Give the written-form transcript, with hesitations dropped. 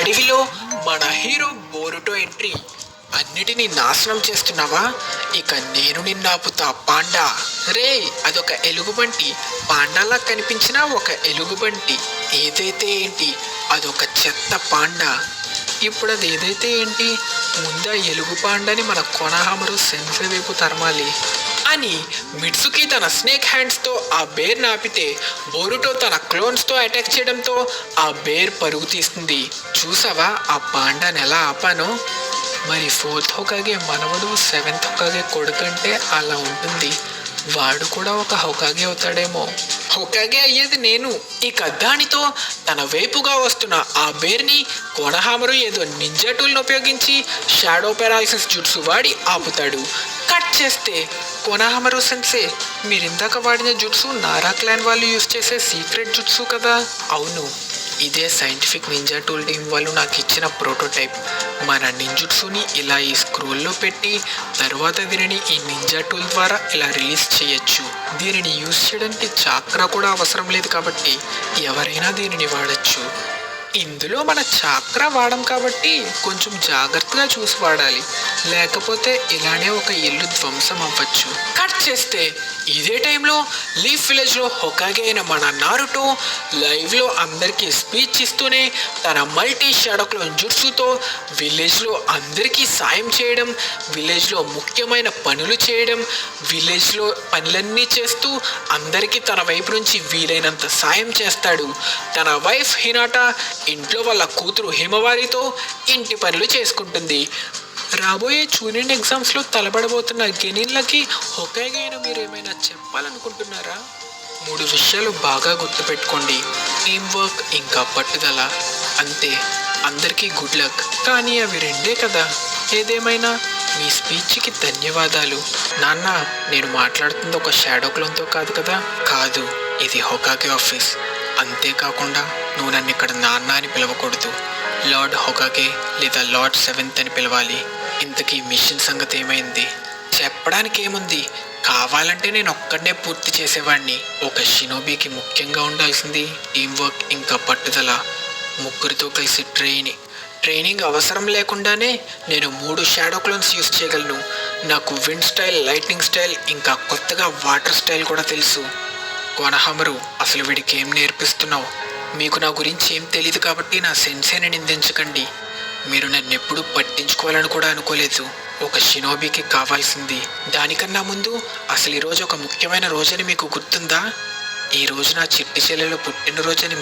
అడవిలో మన hero Boruto entry. అన్నిటినీ నాశనం చేస్తున్నావా? ఇక నేను నిన్నాపుతా పాండా. రే, అదొక ఎలుగుబంటి. పాండాలా కనిపించిన ఒక ఎలుగుబంటి. ఏదైతే ఏంటి, అదొక చెత్త పాండా. ఇప్పుడు అది ఏదైతే ఏంటి, ముందా ఎలుగు పాండాని మన కొనహామరు సెన్సే వైపు తరమాలి అని మిట్సుకి తన స్నేక్ హ్యాండ్స్తో ఆ బేర్ని ఆపితే, బోరుటో తన క్లోన్స్తో అటాక్ చేయడంతో ఆ బేర్ పరుగు తీస్తుంది. చూసావా ఆ పాండాని ఎలా ఆపానో? మరి ఫోర్త్ హొకాగే మనవడు సెవెంత్ హొకాగే కొడుకంటే అలా ఉంటుంది. వాడు కూడా ఒక హొకాగే అవుతాడేమో. హొకాగే అయ్యేది నేను. ఇక దానితో తన వైపుగా వస్తున్న ఆ బేర్ని కొనహామరు ఏదో నింజా టూల్ని ఉపయోగించి షాడో పెరాలిసిస్ జుట్సు వాడి ఆపుతాడు. కట్ చేస్తే కొనహామరు సెన్సే, మీరిందాక వాడిన జుట్సు నారా క్లాన్ వాళ్ళు యూజ్ చేసే సీక్రెట్ జుట్సు కదా? అవును, ఇదే సైంటిఫిక్ నింజా టూల్ టీం వాళ్ళు నాకు ఇచ్చిన ప్రోటోటైప్. మన నింజుట్సుని ఇలా ఈ స్క్రోల్లో పెట్టి తర్వాత దీనిని ఈ నింజా టూల్ ద్వారా ఇలా రిలీజ్ చేయొచ్చు. దీనిని యూజ్ చేయడానికి చాక్రా కూడా అవసరం లేదు కాబట్టి ఎవరైనా దీనిని వాడచ్చు. ఇందులో మన చాక్రా వాడం కాబట్టి కొంచెం జాగ్రత్తగా చూసి వాడాలి, లేకపోతే ఇలానే ఒక ఇల్లు ధ్వంసం అవ్వచ్చు. కట్ చేస్తే ఇదే టైంలో లీఫ్ విలేజ్లో హొకాగే అయిన మన నారుటో లైవ్లో అందరికీ స్పీచ్ ఇస్తూనే తన మల్టీ షాడో క్లోన్ జుట్సుతో విలేజ్లో అందరికీ సాయం చేయడం, విలేజ్లో ముఖ్యమైన పనులు చేయడం, విలేజ్లో పనులన్నీ చేస్తూ అందరికీ తన వైపు నుంచి వీలైనంత సాయం చేస్తాడు. తన వైఫ్ హినాటా ఇంట్లో వాళ్ళ కూతురు హిమవారితో ఇంటి పనులు చేసుకుంటుంది. రాబోయే జూనియర్ ఎగ్జామ్స్లో తలబడబోతున్న గెనిన్లకి హొకాగే అయిన మీరు ఏమైనా చెప్పాలనుకుంటున్నారా? 3 విషయాలు బాగా గుర్తుపెట్టుకోండి: టీం వర్క్, ఇంకా పట్టుదల. అంతే, అందరికీ గుడ్ లక్. కానీ అవి రెండే కదా. ఏదేమైనా మీ స్పీచ్కి ధన్యవాదాలు. నాన్న, నేను మాట్లాడుతుంది ఒక షాడో క్లోన్తో కాదు కదా? కాదు, ఇది హొకాగే ఆఫీస్. అంతేకాకుండా నువ్వు నన్ను ఇక్కడ నాన్న అని పిలవకూడదు. లార్డ్ హొకాగే లేదా లార్డ్ సెవెంత్ అని పిలవాలి. ఇంతకీ మిషన్ సంగతి ఏమైంది? చెప్పడానికి ఏముంది, కావాలంటే నేను ఒక్కడనే పూర్తి చేసేవాడిని. ఒక షినోబీకి ముఖ్యంగా ఉండాల్సింది టీం వర్క్, ఇంకా పట్టుదల. ముగ్గురితో కలిసి ట్రైనింగ్ అవసరం లేకుండానే నేను 3 షాడో క్లోన్స్ యూస్ చేయగలను. నాకు విండ్ స్టైల్, లైట్నింగ్ స్టైల్, ఇంకా కొత్తగా వాటర్ స్టైల్ కూడా తెలుసు. కొనహామరు, అసలు వీడికి ఏం నేర్పిస్తున్నావు? మీకు నా గురించి ఏం తెలియదు కాబట్టి నా సెన్సేని నిందించకండి. మీరు నన్ను ఎప్పుడూ పట్టించుకోవాలని కూడా అనుకోలేదు. ఒక షినోబీకి కావాల్సింది. దానికన్నా ముందు అసలు ఈరోజు ఒక ముఖ్యమైన రోజని మీకు గుర్తుందా? ఈ రోజు నా చిట్టి చెల్లెలు పుట్టినరోజని